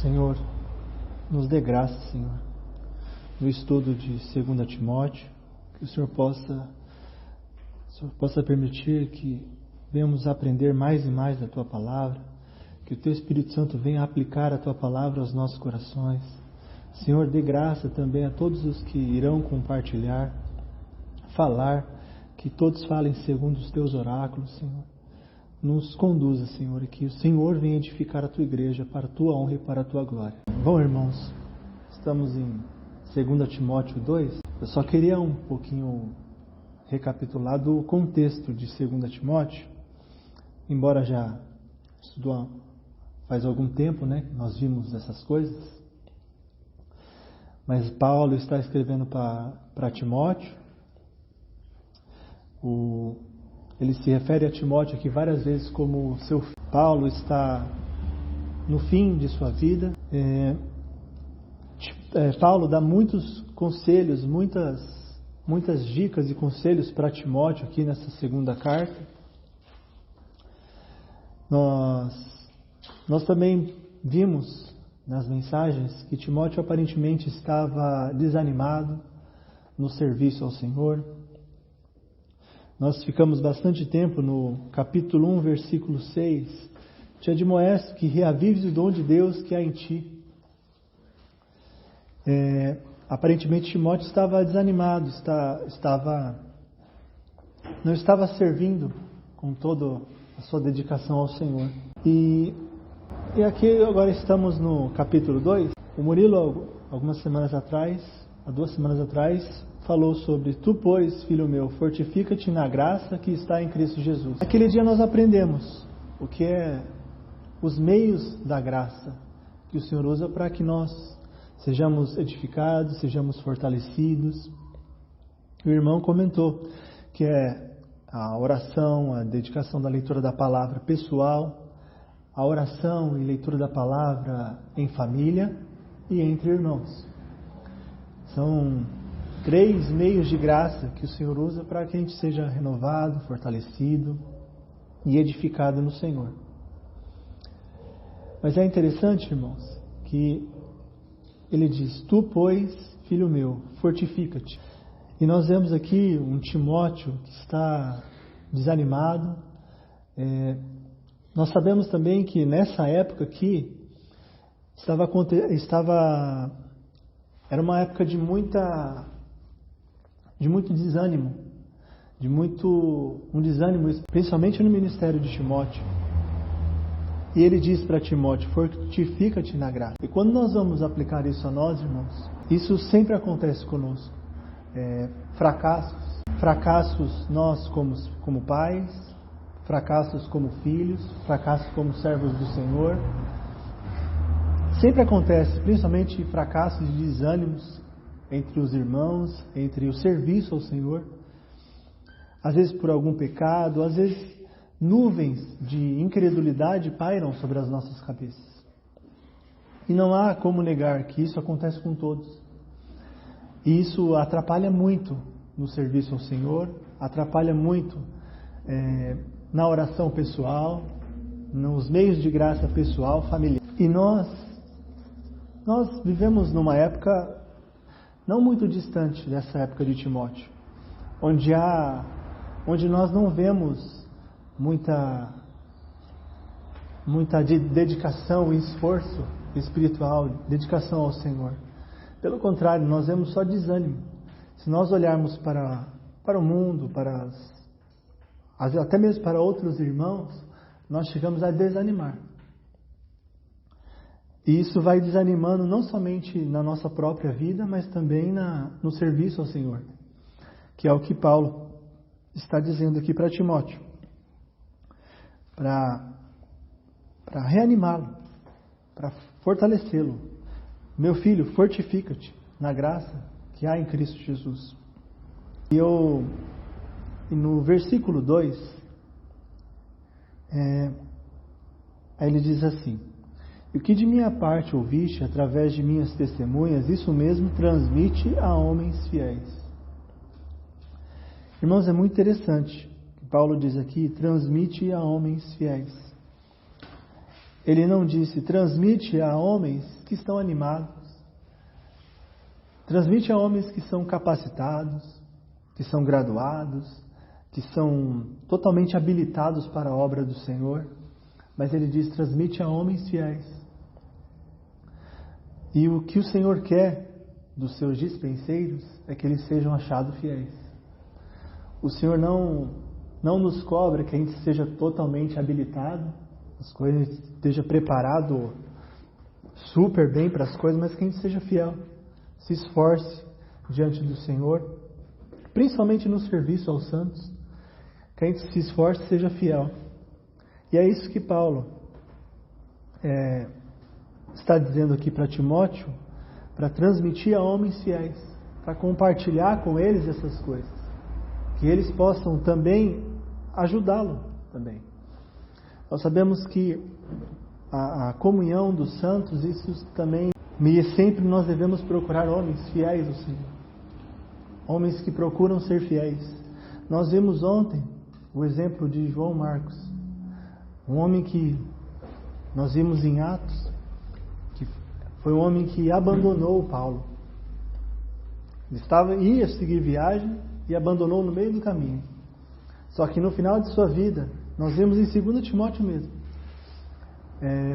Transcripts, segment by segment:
Senhor, nos dê graça, Senhor, no estudo de 2 Timóteo, que o Senhor possa permitir que venhamos aprender mais e mais da Tua Palavra, que o Teu Espírito Santo venha aplicar a Tua Palavra aos nossos corações. Senhor, dê graça também a todos os que irão compartilhar, falar, que todos falem segundo os Teus oráculos, Senhor. Nos conduza, Senhor, e que o Senhor venha edificar a Tua igreja para a Tua honra e para a Tua glória. Bom, irmãos, estamos em 2 Timóteo 2. Eu só queria um pouquinho recapitular do contexto de 2 Timóteo, embora já estudou faz algum tempo, né, que nós vimos essas coisas. Mas Paulo está escrevendo para Timóteo. Ele se refere a Timóteo aqui várias vezes como seu filho. Paulo está no fim de sua vida. Paulo dá muitos conselhos, muitas dicas e conselhos para Timóteo aqui nessa segunda carta. Nós também vimos nas mensagens que Timóteo aparentemente estava desanimado no serviço ao Senhor. Nós ficamos bastante tempo no capítulo 1, versículo 6. Te admoesto que reavives o dom de Deus que há em ti. Aparentemente Timóteo estava desanimado, não estava servindo com toda a sua dedicação ao Senhor. E aqui agora estamos no capítulo 2. O Murilo, há 2 semanas atrás, falou sobre: Tu, pois, filho meu, fortifica-te na graça que está em Cristo Jesus. Naquele dia nós aprendemos o que é os meios da graça que o Senhor usa para que nós sejamos edificados, sejamos fortalecidos. O irmão comentou que é a oração, a dedicação da leitura da palavra pessoal, a oração e leitura da palavra em família e entre irmãos. São 3 meios de graça que o Senhor usa para que a gente seja renovado, fortalecido e edificado no Senhor. Mas é interessante, irmãos, que ele diz: Tu, pois, filho meu, fortifica-te. E nós vemos aqui um Timóteo que está desanimado. Nós sabemos também que nessa época aqui era uma época de muito desânimo, um desânimo, principalmente no ministério de Timóteo. E ele diz para Timóteo: fortifica-te na graça. E quando nós vamos aplicar isso a nós, irmãos, isso sempre acontece conosco. Fracassos nós como pais, fracassos como filhos, fracassos como servos do Senhor. Sempre acontece, principalmente fracassos e desânimos entre os irmãos, entre o serviço ao Senhor. Às vezes por algum pecado, às vezes nuvens de incredulidade pairam sobre as nossas cabeças. E não há como negar que isso acontece com todos. E isso atrapalha muito no serviço ao Senhor, atrapalha muito na oração pessoal, nos meios de graça pessoal, familiar. E nós vivemos numa época não muito distante dessa época de Timóteo, onde nós não vemos muita dedicação e esforço espiritual, dedicação ao Senhor. Pelo contrário, nós vemos só desânimo. Se nós olharmos para o mundo, até mesmo para outros irmãos, nós chegamos a desanimar. E isso vai desanimando não somente na nossa própria vida, mas também no serviço ao Senhor, que é o que Paulo está dizendo aqui para Timóteo, para reanimá-lo, para fortalecê-lo. Meu filho, fortifica-te na graça que há em Cristo Jesus. E no versículo 2, aí ele diz assim: E o que de minha parte ouviste através de minhas testemunhas, isso mesmo transmite a homens fiéis. Irmãos, é muito interessante. Paulo diz aqui: transmite a homens fiéis. Ele não disse, transmite a homens que estão animados, transmite a homens que são capacitados, que são graduados, que são totalmente habilitados para a obra do Senhor, mas ele diz, transmite a homens fiéis. E o que o Senhor quer dos seus dispenseiros é que eles sejam achados fiéis. O Senhor não nos cobra que a gente seja totalmente habilitado, as coisas esteja preparado super bem para as coisas, mas que a gente seja fiel, se esforce diante do Senhor, principalmente no serviço aos santos, que a gente se esforce e seja fiel. E é isso que Paulo está dizendo aqui para Timóteo, para transmitir a homens fiéis, para compartilhar com eles essas coisas, que eles possam também ajudá-lo também. Nós sabemos que a comunhão dos santos, isso também, e sempre nós devemos procurar homens fiéis ao Senhor, homens que procuram ser fiéis. Nós vimos ontem o exemplo de João Marcos, um homem que nós vimos em Atos, que foi um homem que abandonou Paulo. Ele ia seguir viagem e abandonou no meio do caminho. Só que no final de sua vida, nós vemos em 2 Timóteo mesmo,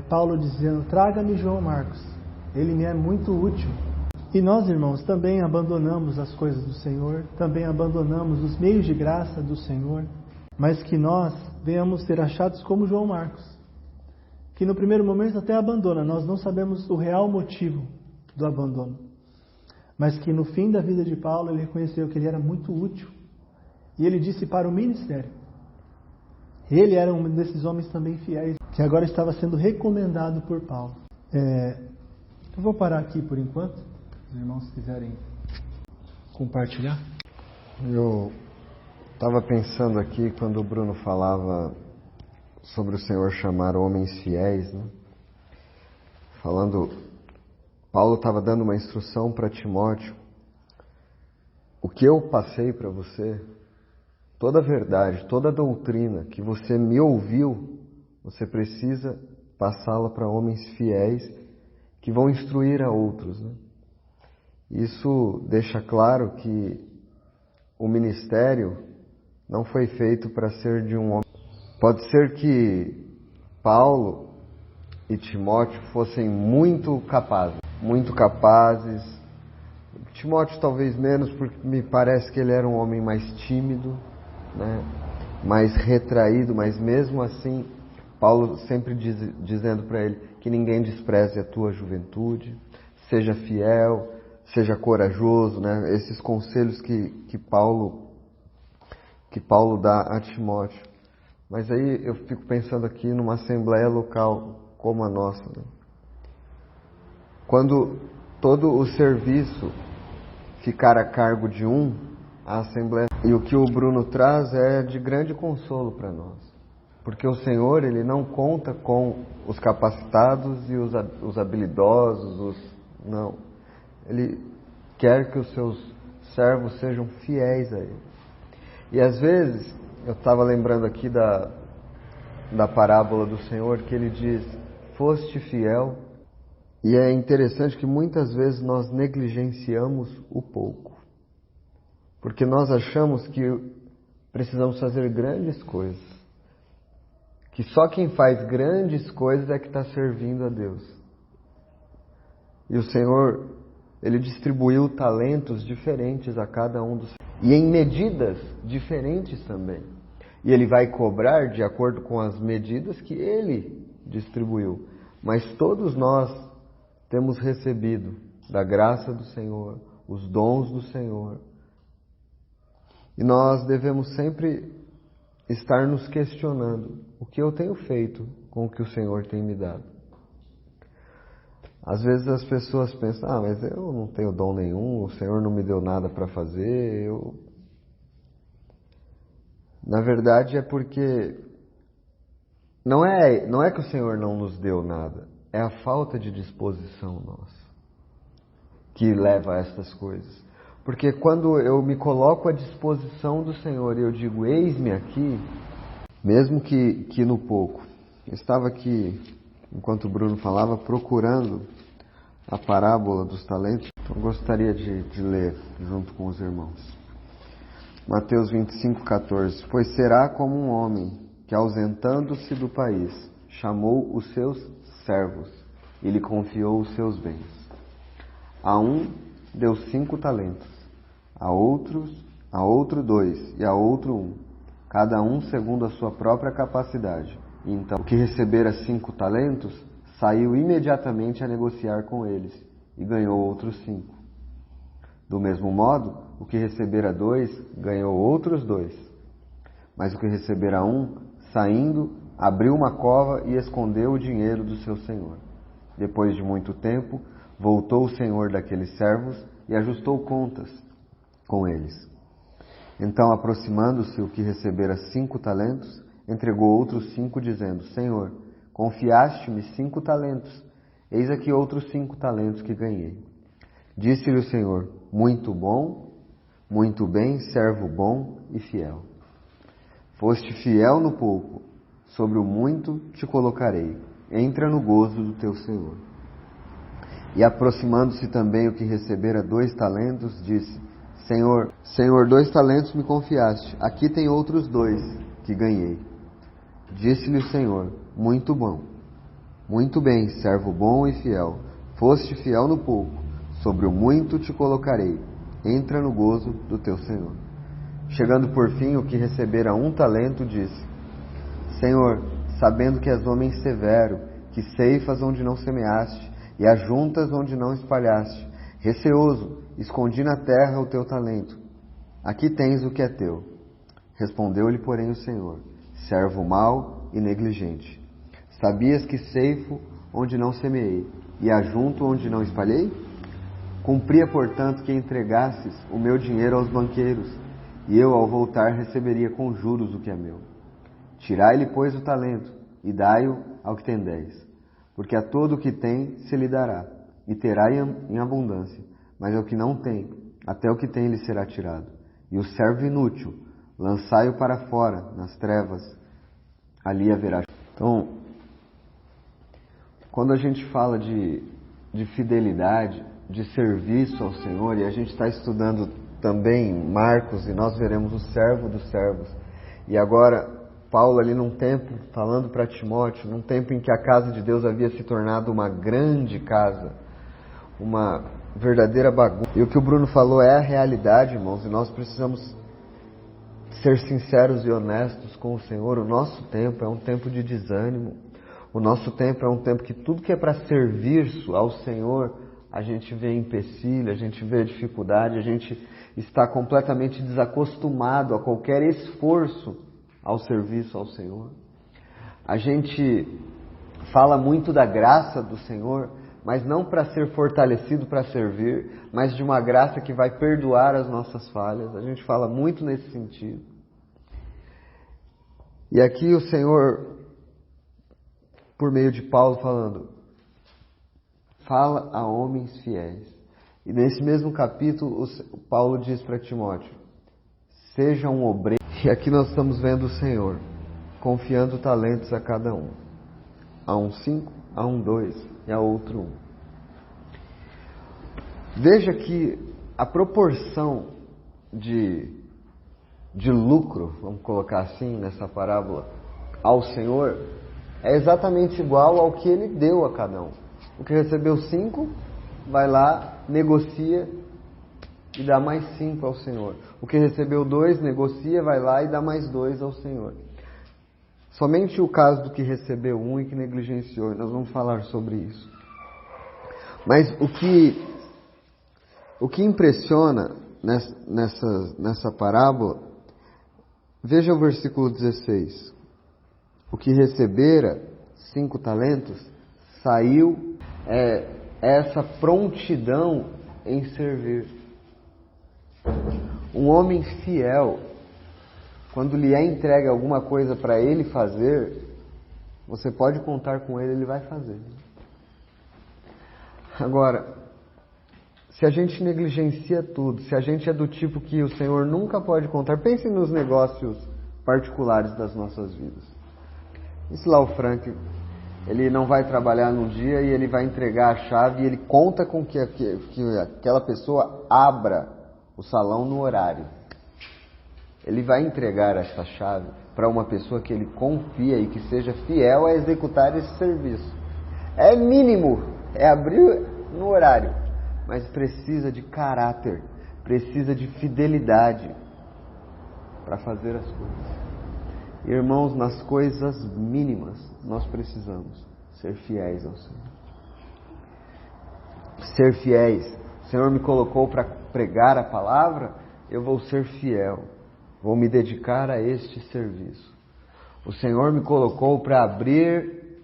Paulo dizendo, traga-me João Marcos, ele me é muito útil. E nós, irmãos, também abandonamos as coisas do Senhor, também abandonamos os meios de graça do Senhor, mas que nós venhamos ser achados como João Marcos, que no primeiro momento até abandona, nós não sabemos o real motivo do abandono, mas que no fim da vida de Paulo ele reconheceu que ele era muito útil, e ele disse para o ministério. Ele era um desses homens também fiéis, que agora estava sendo recomendado por Paulo. Eu vou parar aqui por enquanto, se os irmãos quiserem compartilhar. Eu estava pensando aqui quando o Bruno falava sobre o Senhor chamar homens fiéis, né? Paulo estava dando uma instrução para Timóteo. O que eu passei para você, toda a verdade, toda a doutrina que você me ouviu, você precisa passá-la para homens fiéis que vão instruir a outros, né? Isso deixa claro que o ministério não foi feito para ser de um homem. Pode ser que Paulo e Timóteo fossem muito capazes. Timóteo talvez menos, porque me parece que ele era um homem mais tímido, né? Mais retraído, mas mesmo assim, Paulo sempre dizendo para ele que ninguém despreze a tua juventude, seja fiel, seja corajoso, né? Esses conselhos que Paulo dá a Timóteo. Mas aí eu fico pensando aqui numa assembleia local como a nossa, né? Quando todo o serviço ficar a cargo de a assembleia, e o que o Bruno traz é de grande consolo para nós, porque o Senhor, ele não conta com os capacitados e os habilidosos, não. Ele quer que os seus servos sejam fiéis a Ele. E às vezes, eu estava lembrando aqui da parábola do Senhor, que Ele diz, foste fiel. E é interessante que muitas vezes nós negligenciamos o pouco, porque nós achamos que precisamos fazer grandes coisas, que só quem faz grandes coisas é que está servindo a Deus. E o Senhor, Ele distribuiu talentos diferentes a cada um dos, e em medidas diferentes também. E Ele vai cobrar de acordo com as medidas que Ele distribuiu. Mas todos nós temos recebido da graça do Senhor, os dons do Senhor. E nós devemos sempre estar nos questionando o que eu tenho feito com o que o Senhor tem me dado. Às vezes as pessoas pensam, mas eu não tenho dom nenhum, o Senhor não me deu nada para fazer. Na verdade é porque não é que o Senhor não nos deu nada, é a falta de disposição nossa que leva a estas coisas. Porque quando eu me coloco à disposição do Senhor e eu digo, eis-me aqui, mesmo que no pouco. Eu estava aqui enquanto o Bruno falava, procurando a parábola dos talentos. Então, eu gostaria de ler junto com os irmãos. Mateus 25:14. Pois será como um homem que, ausentando-se do país, chamou os seus servos e lhe confiou os seus bens. A um deu 5 talentos, a outro 2 e a outro 1, cada um segundo a sua própria capacidade. Então, o que recebera 5 talentos, saiu imediatamente a negociar com eles e ganhou outros 5. Do mesmo modo, o que recebera 2, ganhou outros 2. Mas o que recebera 1, saindo, abriu uma cova e escondeu o dinheiro do seu senhor. Depois de muito tempo, voltou o senhor daqueles servos e ajustou contas com eles. Então, aproximando-se o que recebera 5 talentos, entregou outros 5, dizendo: Senhor, confiaste-me 5 talentos, eis aqui outros 5 talentos que ganhei. Disse-lhe o Senhor: muito bom, muito bem, servo bom e fiel. Foste fiel no pouco, sobre o muito te colocarei. Entra no gozo do teu Senhor. E aproximando-se também o que recebera 2 talentos, disse: Senhor, 2 talentos me confiaste, aqui tem outros 2 que ganhei. Disse-lhe o Senhor: muito bom, muito bem, servo bom e fiel. Foste fiel no pouco, sobre o muito te colocarei. Entra no gozo do teu Senhor. Chegando por fim o que recebera 1 talento, disse: Senhor, sabendo que és homem severo, que ceifas onde não semeaste e ajuntas onde não espalhaste, receoso, escondi na terra o teu talento. Aqui tens o que é teu. Respondeu-lhe, porém, o Senhor: servo mau e negligente. Sabias que ceifo onde não semeei e ajunto onde não espalhei? Cumpria, portanto, que entregasses o meu dinheiro aos banqueiros, e eu, ao voltar, receberia com juros o que é meu. Tirai-lhe, pois, o talento, e dai-o ao que tem 10. Porque a todo o que tem se lhe dará, e terá em abundância. Mas ao que não tem, até o que tem lhe será tirado. E o servo inútil, lançai-o para fora, nas trevas, ali haverá. Então, quando a gente fala de fidelidade, de serviço ao Senhor, e a gente está estudando também Marcos, e nós veremos o servo dos servos. E agora, Paulo ali num tempo, falando para Timóteo, num tempo em que a casa de Deus havia se tornado uma grande casa, uma verdadeira bagunça. E o que o Bruno falou é a realidade, irmãos, e nós precisamos ser sinceros e honestos com o Senhor. O nosso tempo é um tempo de desânimo. O nosso tempo é um tempo que tudo que é para serviço ao Senhor, a gente vê empecilho, a gente vê dificuldade, a gente está completamente desacostumado a qualquer esforço ao serviço ao Senhor. A gente fala muito da graça do Senhor, mas não para ser fortalecido para servir, mas de uma graça que vai perdoar as nossas falhas. A gente fala muito nesse sentido. E aqui o Senhor, por meio de Paulo, falando: fala a homens fiéis. E nesse mesmo capítulo, Paulo diz para Timóteo: seja um obreiro. E aqui nós estamos vendo o Senhor confiando talentos a cada um. A um 5, a um 2 e a outro 1. Veja que a proporção de lucro, vamos colocar assim, nessa parábola, ao Senhor, é exatamente igual ao que Ele deu a cada um. O que recebeu 5, vai lá, negocia e dá mais 5 ao Senhor. O que recebeu 2, negocia, vai lá e dá mais 2 ao Senhor. Somente o caso do que recebeu 1 e que negligenciou, nós vamos falar sobre isso. Mas o que impressiona nessa parábola, veja o versículo 16. O que recebera 5 talentos, saiu essa prontidão em servir. Um homem fiel, quando lhe é entregue alguma coisa para ele fazer, você pode contar com ele, ele vai fazer. Agora, se a gente negligencia tudo, se a gente é do tipo que o Senhor nunca pode contar, pense nos negócios particulares das nossas vidas. Esse lá, o Frank, Ele não vai trabalhar num dia e ele vai entregar a chave e ele conta com que aquela pessoa abra o salão no horário. Ele vai entregar essa chave para uma pessoa que ele confia e que seja fiel a executar esse serviço. É mínimo, é abrir no horário, mas precisa de caráter, precisa de fidelidade para fazer as coisas. Irmãos, nas coisas mínimas nós precisamos ser fiéis ao Senhor. Ser fiéis. O Senhor me colocou para pregar a palavra, eu vou ser fiel. Vou me dedicar a este serviço. O Senhor me colocou para abrir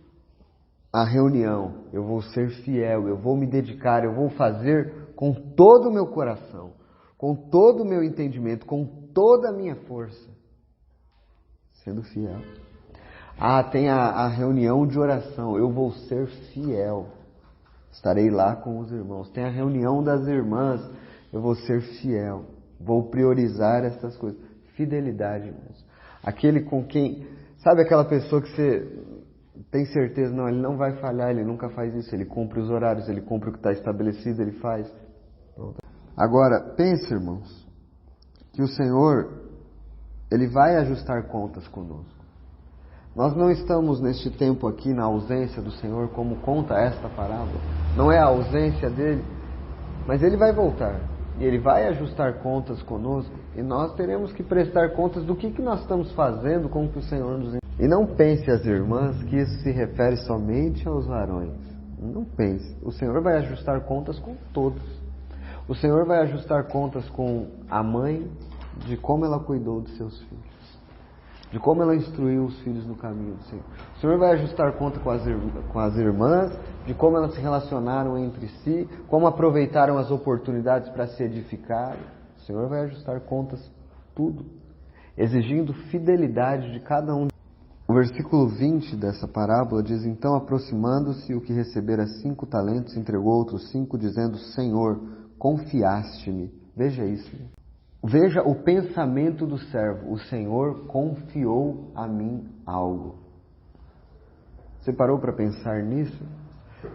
a reunião. Eu vou ser fiel, eu vou me dedicar, eu vou fazer com todo o meu coração, com todo o meu entendimento, com toda a minha força. Sendo fiel. Tem a reunião de oração. Eu vou ser fiel. Estarei lá com os irmãos. Tem a reunião das irmãs. Eu vou ser fiel. Vou priorizar essas coisas. Fidelidade, irmãos. Aquele com quem... Sabe aquela pessoa que você tem certeza? Não, ele não vai falhar. Ele nunca faz isso. Ele cumpre os horários. Ele cumpre o que está estabelecido. Ele faz. Agora, pense, irmãos, que o Senhor... Ele vai ajustar contas conosco. Nós não estamos neste tempo aqui na ausência do Senhor, como conta esta parábola. Não é a ausência dele, mas ele vai voltar. E ele vai ajustar contas conosco. E nós teremos que prestar contas do que nós estamos fazendo com o que o Senhor nos... E não pense, as irmãs, que isso se refere somente aos varões. Não pense. O Senhor vai ajustar contas com todos. O Senhor vai ajustar contas com a mãe, de como ela cuidou dos seus filhos, de como ela instruiu os filhos no caminho do Senhor. O Senhor vai ajustar conta com as irmãs, de como elas se relacionaram entre si, como aproveitaram as oportunidades para se edificar. O Senhor vai ajustar contas tudo, exigindo fidelidade de cada um. O versículo 20 dessa parábola diz: então, aproximando-se, o que recebera 5 talentos entregou outros 5, dizendo: Senhor, confiaste-me. Veja isso. Veja o pensamento do servo. O Senhor confiou a mim algo. Você parou para pensar nisso?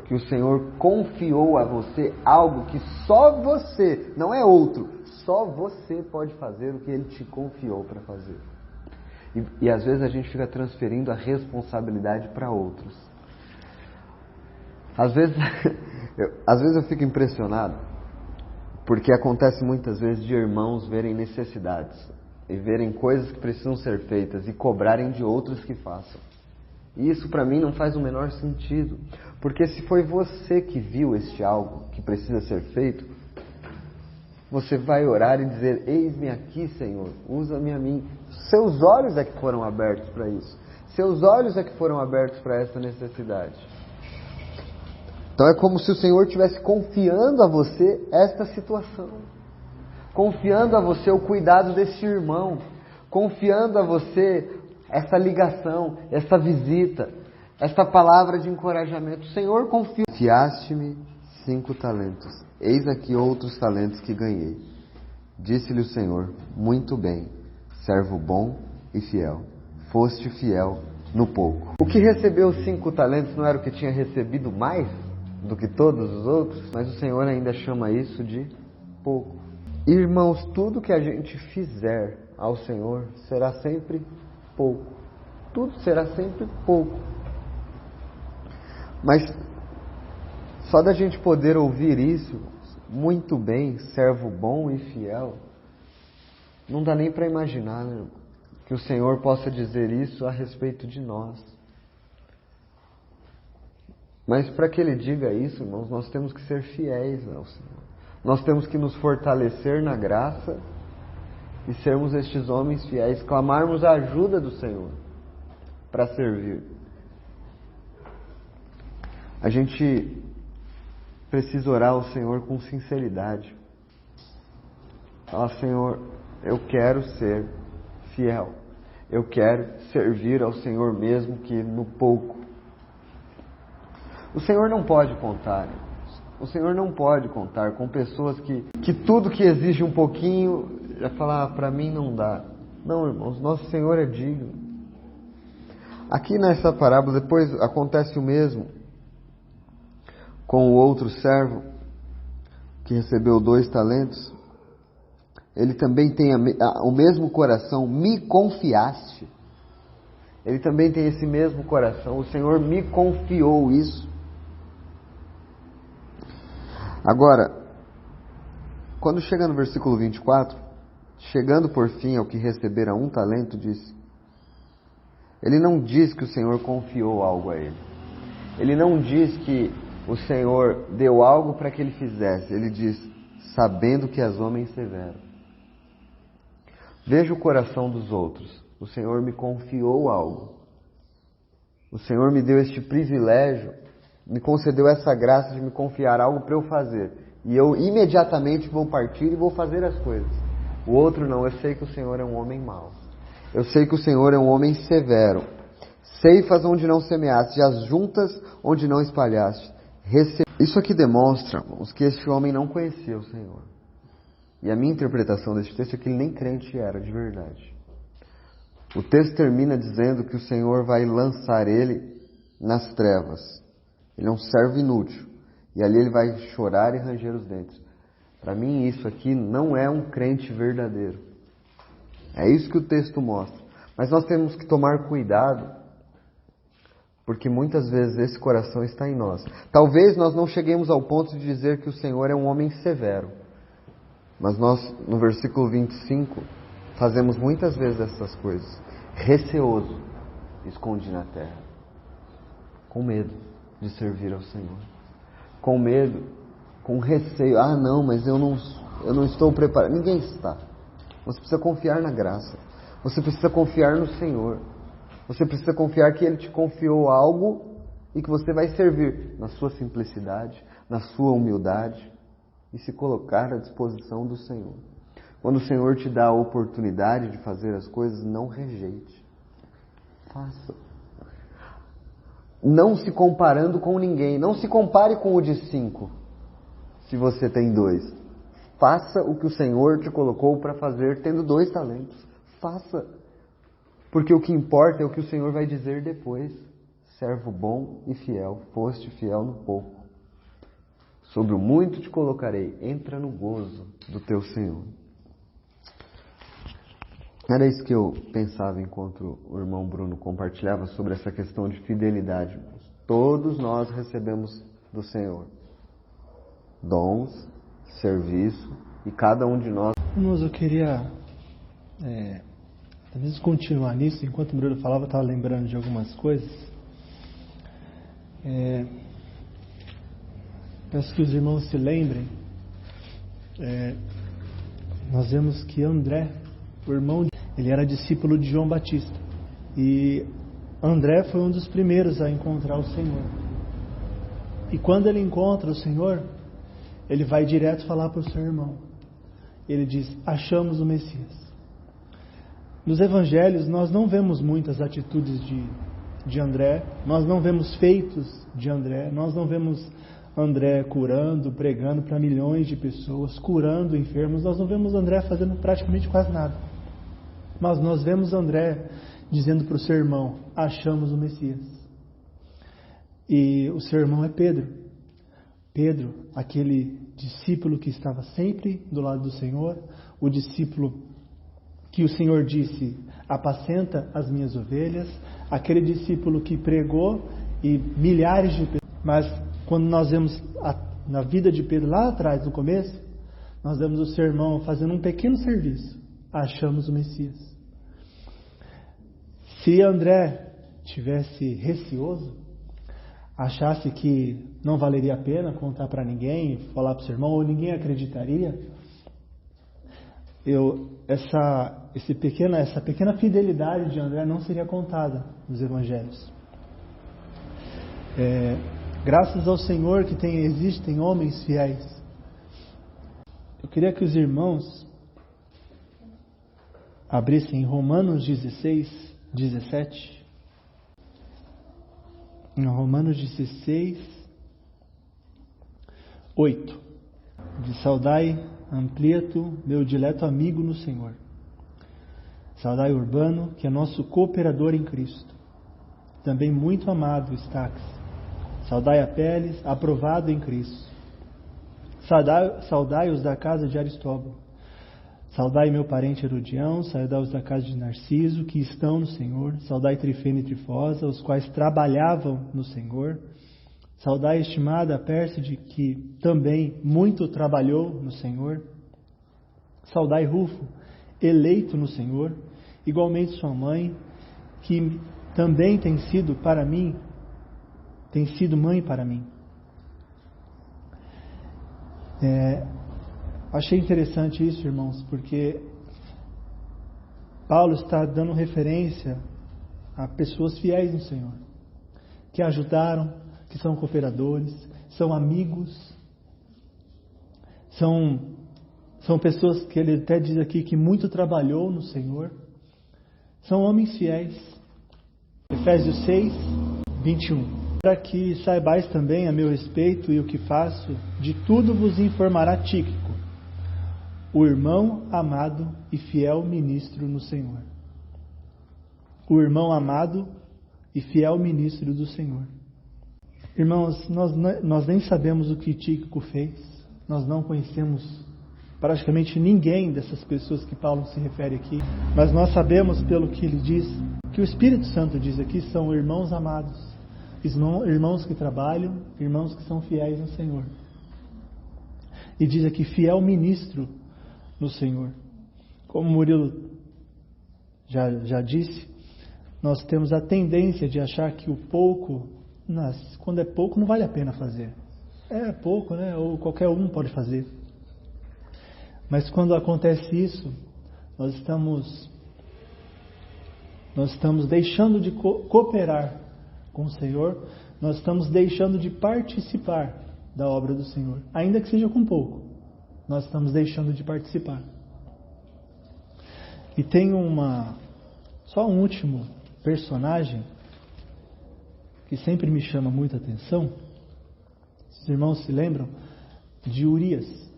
Que o Senhor confiou a você algo que só você, não é outro, só você pode fazer o que Ele te confiou para fazer. E às vezes a gente fica transferindo a responsabilidade para outros. Às vezes eu fico impressionado, porque acontece muitas vezes de irmãos verem necessidades e verem coisas que precisam ser feitas e cobrarem de outros que façam. E isso para mim não faz o menor sentido, porque se foi você que viu este algo que precisa ser feito, você vai orar e dizer: eis-me aqui, Senhor, usa-me a mim. Seus olhos é que foram abertos para isso. Seus olhos é que foram abertos para essa necessidade. Então é como se o Senhor estivesse confiando a você esta situação. Confiando a você o cuidado desse irmão. Confiando a você essa ligação, essa visita, esta palavra de encorajamento. O Senhor confia. Confiaste-me 5 talentos. Eis aqui outros talentos que ganhei. Disse-lhe o Senhor: muito bem, servo bom e fiel. Foste fiel no pouco. O que recebeu 5 talentos não era o que tinha recebido mais do que todos os outros, mas o Senhor ainda chama isso de pouco. Irmãos, tudo que a gente fizer ao Senhor será sempre pouco. Tudo será sempre pouco. Mas só da gente poder ouvir isso, muito bem, servo bom e fiel, não dá nem para imaginar, né, que o Senhor possa dizer isso a respeito de nós. Mas para que Ele diga isso, irmãos, nós temos que ser fiéis ao Senhor. Nós temos que nos fortalecer na graça e sermos estes homens fiéis, clamarmos a ajuda do Senhor para servir. A gente precisa orar ao Senhor com sinceridade. Falar: Senhor, eu quero ser fiel. Eu quero servir ao Senhor mesmo que no pouco. O Senhor não pode contar. O Senhor não pode contar com pessoas que tudo que exige um pouquinho, já falar: para mim não dá. Não, irmãos, nosso Senhor é digno. Aqui nessa parábola, depois acontece o mesmo com o outro servo que recebeu 2 talentos. Ele também tem o mesmo coração, me confiaste. Ele também tem esse mesmo coração, o Senhor me confiou isso. Agora, quando chega no versículo 24, chegando por fim ao que recebera 1 talento, diz, ele não diz que o Senhor confiou algo a ele. Ele não diz que o Senhor deu algo para que ele fizesse. Ele diz, sabendo que és homem severo. Veja o coração dos outros. O Senhor me confiou algo. O Senhor me deu este privilégio, me concedeu essa graça de me confiar algo para eu fazer. E eu imediatamente vou partir e vou fazer as coisas. O outro não, eu sei que o Senhor é um homem mau. Eu sei que o Senhor é um homem severo. Ceifas onde não semeaste, e as juntas onde não espalhaste. Isso aqui demonstra, irmãos, que este homem não conhecia o Senhor. E a minha interpretação deste texto é que ele nem crente era, de verdade. O texto termina dizendo que o Senhor vai lançar ele nas trevas. Ele é um servo inútil. E ali ele vai chorar e ranger os dentes. Para mim isso aqui não é um crente verdadeiro. É isso que o texto mostra. Mas nós temos que tomar cuidado, porque muitas vezes esse coração está em nós. Talvez nós não cheguemos ao ponto de dizer que o Senhor é um homem severo. Mas nós, no versículo 25, fazemos muitas vezes essas coisas. Receoso, esconde na terra. Com medo de servir ao Senhor. Com medo, com receio. Ah, não, mas eu não estou preparado. Ninguém está. Você precisa confiar na graça. Você precisa confiar no Senhor. Você precisa confiar que Ele te confiou algo e que você vai servir na sua simplicidade, na sua humildade e se colocar à disposição do Senhor. Quando o Senhor te dá a oportunidade de fazer as coisas, não rejeite. Faça. Não se comparando com ninguém. Não se compare com o de 5, se você tem 2. Faça o que o Senhor te colocou para fazer, tendo 2 talentos. Faça. Porque o que importa é o que o Senhor vai dizer depois. Servo bom e fiel, foste fiel no pouco. Sobre o muito te colocarei, entra no gozo do teu Senhor. Era isso que eu pensava enquanto o irmão Bruno compartilhava sobre essa questão de fidelidade. Todos nós recebemos do Senhor dons, serviço, e cada um de nós... Irmãos, eu queria talvez continuar nisso. Enquanto o Bruno falava, eu estava lembrando de algumas coisas. Peço que os irmãos se lembrem. Nós vemos que André, o irmão, ele era discípulo de João Batista. E André foi um dos primeiros a encontrar o Senhor. E quando ele encontra o Senhor, ele vai direto falar para o seu irmão. Ele diz, achamos o Messias. Nos evangelhos nós não vemos muitas atitudes de André, nós não vemos feitos de André, nós não vemos André curando, pregando para milhões de pessoas, curando enfermos, nós não vemos André fazendo praticamente quase nada. Mas nós vemos André dizendo para o seu irmão, achamos o Messias. E o seu irmão é Pedro. Pedro, aquele discípulo que estava sempre do lado do Senhor, o discípulo que o Senhor disse, apacenta as minhas ovelhas, aquele discípulo que pregou e milhares de pessoas. Mas quando nós vemos na vida de Pedro lá atrás, no começo, nós vemos o seu irmão fazendo um pequeno serviço. Achamos o Messias. Se André tivesse receoso, achasse que não valeria a pena contar para ninguém, falar para o seu irmão, ou ninguém acreditaria, essa pequena fidelidade de André não seria contada nos evangelhos. Graças ao Senhor que existem homens fiéis. Eu queria que os irmãos abrissem Romanos 16, 17. Em Romanos 16, 8. De saudai Amplieto, meu dileto amigo no Senhor. Saudai Urbano, que é nosso cooperador em Cristo. também muito amado Estaques. Saudai Apeles, aprovado em Cristo. Saudai-os da casa de Aristóbulo. Saudai meu parente Herodião, saudai-os da casa de Narciso, que estão no Senhor. Saudai Trifena e Trifosa, os quais trabalhavam no Senhor. Saudai a estimada Pérside, que também muito trabalhou no Senhor. Saudai Rufo, eleito no Senhor, igualmente sua mãe, que também tem sido mãe para mim. Achei interessante isso, irmãos, porque Paulo está dando referência a pessoas fiéis no Senhor, que ajudaram, que são cooperadores, são amigos, são pessoas que ele até diz aqui que muito trabalhou no Senhor, são homens fiéis. Efésios 6, 21. Para que saibais também a meu respeito e o que faço, de tudo vos informará Tíquico, o irmão amado e fiel ministro no Senhor. O irmão amado e fiel ministro do Senhor. Irmãos, nós nem sabemos o que Tíquico fez, nós não conhecemos praticamente ninguém dessas pessoas que Paulo se refere aqui, mas nós sabemos pelo que ele diz, que o Espírito Santo diz aqui, são irmãos amados, irmãos que trabalham, irmãos que são fiéis no Senhor. E diz aqui, fiel ministro no Senhor. Como Murilo já disse, nós temos a tendência de achar que o pouco, quando é pouco, não vale a pena fazer. É pouco, né? Ou qualquer um pode fazer. Mas quando acontece isso, nós estamos deixando de cooperar com o Senhor, nós estamos deixando de participar da obra do Senhor, ainda que seja com pouco, nós estamos deixando de participar. E tem só um último personagem que sempre me chama muita atenção. Os irmãos se lembram de Urias?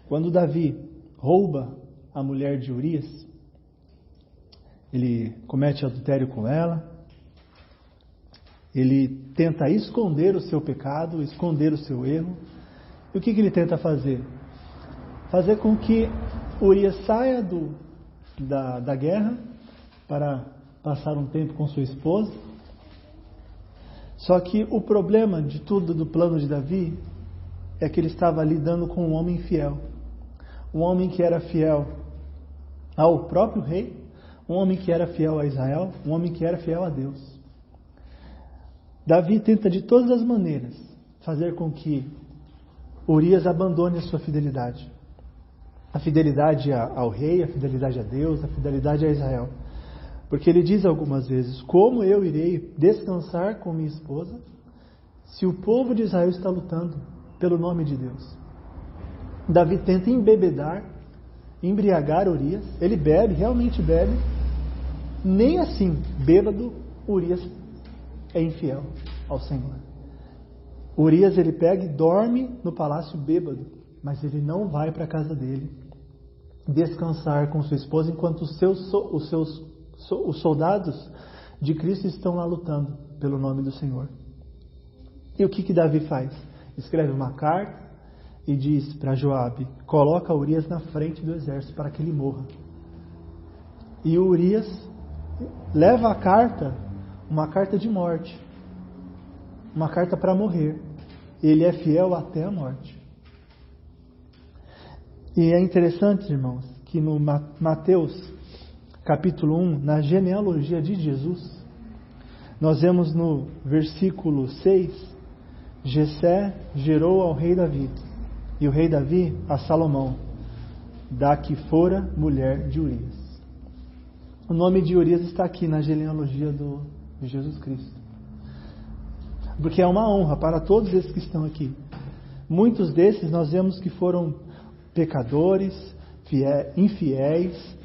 Quando Davi rouba a mulher de Urias, ele comete adultério com ela, ele tenta esconder o seu pecado, esconder o seu erro. E o que ele tenta fazer? Fazer com que Urias saia da guerra para passar um tempo com sua esposa. Só que o problema de tudo do plano de Davi é que ele estava lidando com um homem fiel. Um homem que era fiel ao próprio rei, um homem que era fiel a Israel, um homem que era fiel a Deus. Davi tenta de todas as maneiras fazer com que Urias abandone a sua fidelidade. A fidelidade ao rei, a fidelidade a Deus, a fidelidade a Israel. Porque ele diz algumas vezes, como eu irei descansar com minha esposa se o povo de Israel está lutando pelo nome de Deus? Davi tenta embriagar Urias, ele bebe, realmente bebe, nem assim, bêbado, Urias é infiel ao Senhor. Urias ele pega e dorme no palácio bêbado, mas ele não vai para a casa dele descansar com sua esposa enquanto os soldados de Cristo estão lá lutando pelo nome do Senhor. E o que Davi faz? Escreve uma carta e diz para Joabe, coloca Urias na frente do exército para que ele morra. E Urias leva a carta, uma carta de morte, uma carta para morrer. Ele é fiel até a morte. E é interessante, irmãos, que no Mateus capítulo 1, na genealogia de Jesus, nós vemos no versículo 6, Jessé gerou ao rei Davi, e o rei Davi a Salomão, da que fora mulher de Urias. O nome de Urias está aqui na genealogia de Jesus Cristo. Porque é uma honra para todos esses que estão aqui. Muitos desses nós vemos que foram pecadores, infiéis,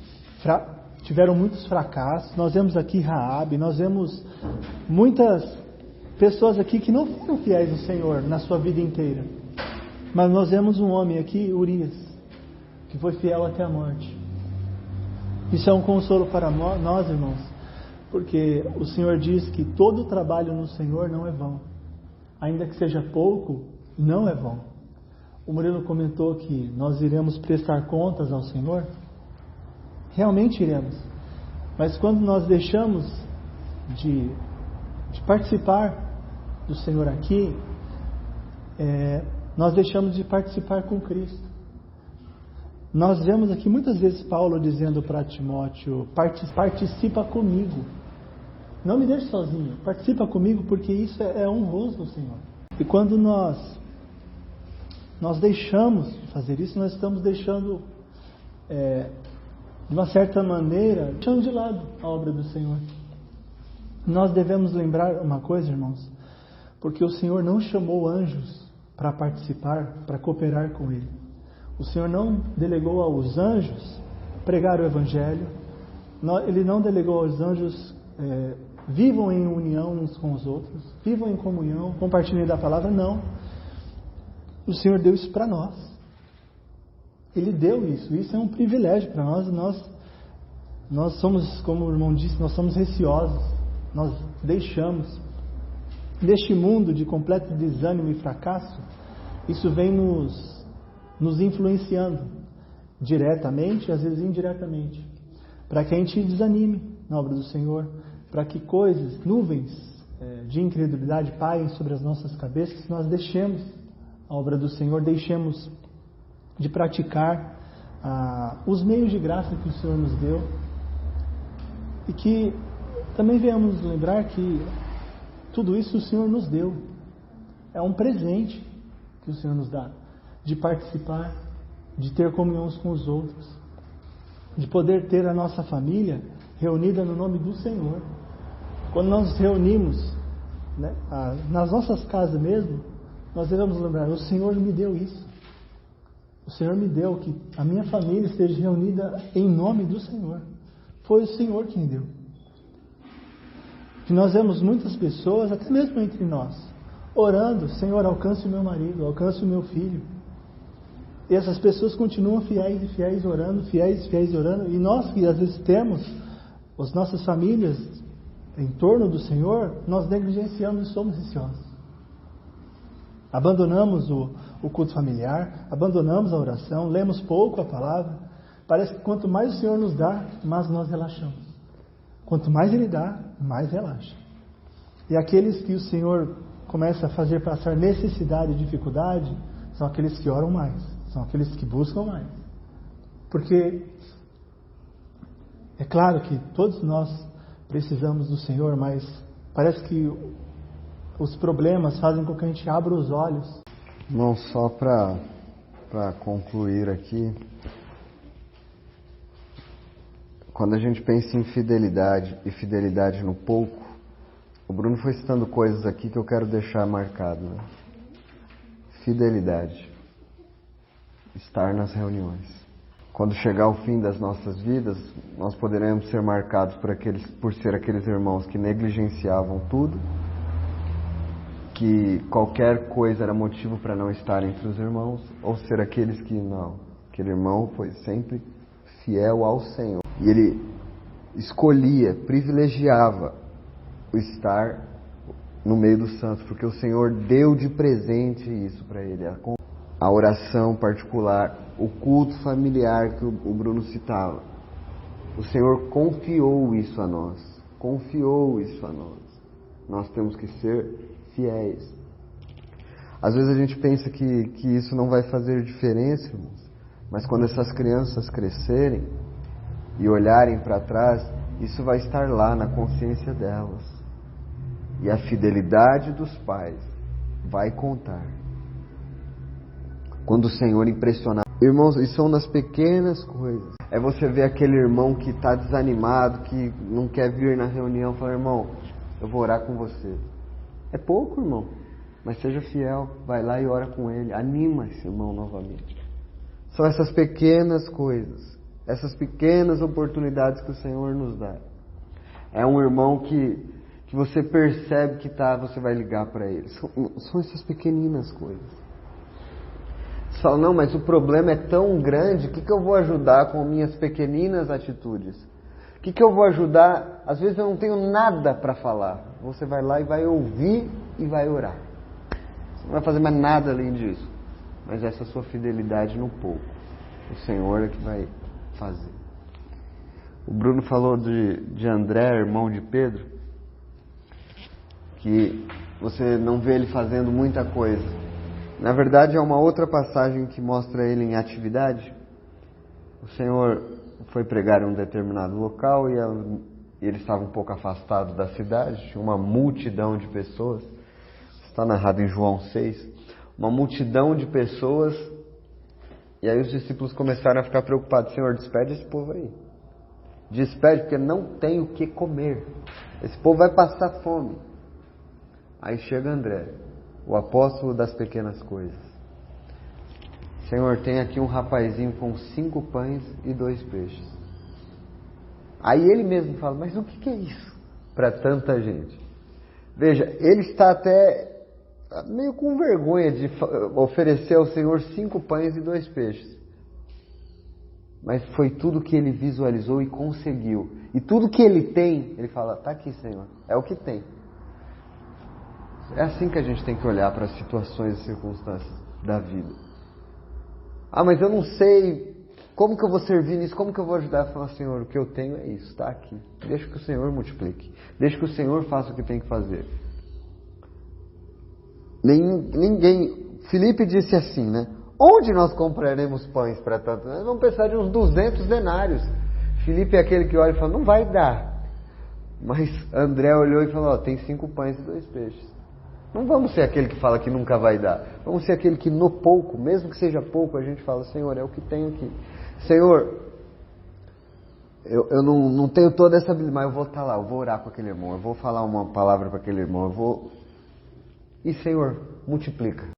tiveram muitos fracassos. Nós vemos aqui Raabe, nós vemos muitas pessoas aqui que não foram fiéis ao Senhor na sua vida inteira. Mas nós vemos um homem aqui, Urias, que foi fiel até a morte. Isso é um consolo para nós, irmãos, Porque o Senhor diz que todo trabalho no Senhor não é vão. Ainda que seja pouco, não é vão. O Murilo comentou que nós iremos prestar contas ao Senhor. Realmente iremos. Mas quando nós deixamos de participar do Senhor aqui, nós deixamos de participar com Cristo. Nós vemos aqui muitas vezes Paulo dizendo para Timóteo: participa comigo. Não me deixe sozinho, participa comigo, porque isso é honroso ao Senhor. E quando nós deixamos de fazer isso, nós estamos deixando, de uma certa maneira, deixando de lado a obra do Senhor. Nós devemos lembrar uma coisa, irmãos, porque o Senhor não chamou anjos para participar, para cooperar com Ele. O Senhor não delegou aos anjos pregar o Evangelho. Ele não delegou aos anjos vivam em união uns com os outros, vivam em comunhão, compartilhem da palavra. Não. O Senhor deu isso para nós. Ele deu isso. Isso é um privilégio para nós. Nós somos, como o irmão disse, nós somos receosos. Nós deixamos. Neste mundo de completo desânimo e fracasso, isso vem nos influenciando diretamente, às vezes indiretamente, para que a gente desanime na obra do Senhor, para que nuvens de incredulidade paiem sobre as nossas cabeças, que nós deixemos a obra do Senhor, deixemos de praticar os meios de graça que o Senhor nos deu, e que também venhamos lembrar que tudo isso o Senhor nos deu. É um presente que o Senhor nos dá, de participar, de ter comunhão uns com os outros, de poder ter a nossa família reunida no nome do Senhor. Quando nós nos reunimos, nas nossas casas mesmo, nós devemos lembrar: o Senhor me deu isso. O Senhor me deu que a minha família esteja reunida em nome do Senhor. Foi o Senhor quem deu. Que nós vemos muitas pessoas, até mesmo entre nós, orando: Senhor, alcance o meu marido, alcance o meu filho. E essas pessoas continuam fiéis e fiéis orando, fiéis e fiéis orando. E nós que às vezes temos as nossas famílias em torno do Senhor, nós negligenciamos e somos receosos. Abandonamos o culto familiar, abandonamos a oração, lemos pouco a palavra. Parece que quanto mais o Senhor nos dá, mais nós relaxamos. Quanto mais Ele dá, mais relaxa. E aqueles que o Senhor começa a fazer passar necessidade e dificuldade, são aqueles que oram mais, são aqueles que buscam mais. Porque é claro que todos nós precisamos do Senhor, mas parece que os problemas fazem com que a gente abra os olhos. Não, só para concluir aqui, quando a gente pensa em fidelidade e fidelidade no pouco, o Bruno foi citando coisas aqui que eu quero deixar marcado, né? Fidelidade, estar nas reuniões. Quando chegar o fim das nossas vidas, nós poderemos ser marcados por ser aqueles irmãos que negligenciavam tudo, que qualquer coisa era motivo para não estar entre os irmãos, ou ser aqueles que não, aquele irmão foi sempre fiel ao Senhor. E ele escolhia, privilegiava o estar no meio dos santos, porque o Senhor deu de presente isso para ele. A oração particular, o culto familiar que o Bruno citava. O Senhor confiou isso a nós. Confiou isso a nós. Nós temos que ser fiéis. Às vezes a gente pensa que isso não vai fazer diferença, irmãos, mas quando essas crianças crescerem e olharem para trás, isso vai estar lá na consciência delas. E a fidelidade dos pais vai contar. Quando o Senhor impressionar. Irmãos, isso são nas pequenas coisas. É você ver aquele irmão que está desanimado, que não quer vir na reunião, falar: irmão, eu vou orar com você. É pouco, irmão, mas seja fiel. Vai lá e ora com ele. Anima esse irmão novamente. São essas pequenas coisas, essas pequenas oportunidades que o Senhor nos dá. É um irmão que você percebe que você vai ligar para ele. São essas pequeninas coisas. Você fala: não, mas o problema é tão grande, o que eu vou ajudar com minhas pequeninas atitudes? O que eu vou ajudar? Às vezes eu não tenho nada para falar. Você vai lá e vai ouvir e vai orar. Você não vai fazer mais nada além disso. Mas essa sua fidelidade no pouco. O Senhor é que vai fazer. O Bruno falou de André, irmão de Pedro, que você não vê ele fazendo muita coisa. Na verdade, é uma outra passagem que mostra ele em atividade. O Senhor foi pregar em um determinado local e ele estava um pouco afastado da cidade, tinha uma multidão de pessoas. Está narrado em João 6. Uma multidão de pessoas. E aí os discípulos começaram a ficar preocupados. Senhor, despede esse povo aí. Despede, porque não tem o que comer. Esse povo vai passar fome. Aí chega André, o apóstolo das pequenas coisas. Senhor, tem aqui um rapazinho com 5 pães e 2 peixes. Aí ele mesmo fala, mas o que é isso para tanta gente? Veja, ele está até meio com vergonha de oferecer ao Senhor 5 pães e 2 peixes. Mas foi tudo que ele visualizou e conseguiu. E tudo que ele tem, ele fala, está aqui, Senhor, é o que tem. É assim que a gente tem que olhar para as situações e circunstâncias da vida. Ah, mas eu não sei como que eu vou servir nisso, como que eu vou ajudar? Fala, Senhor, o que eu tenho é isso, está aqui. Deixa que o Senhor multiplique. Deixa que o Senhor faça o que tem que fazer. Ninguém... Filipe disse assim, né? Onde nós compraremos pães para tanto? Nós vamos precisar de uns 200 denários. Filipe é aquele que olha e fala, não vai dar. Mas André olhou e falou, tem 5 pães e 2 peixes. Não vamos ser aquele que fala que nunca vai dar. Vamos ser aquele que no pouco, mesmo que seja pouco, a gente fala, Senhor, é o que tenho aqui. Senhor, eu não tenho toda essa habilidade, mas eu vou estar lá, eu vou orar com aquele irmão, eu vou falar uma palavra para aquele irmão, E Senhor, multiplica.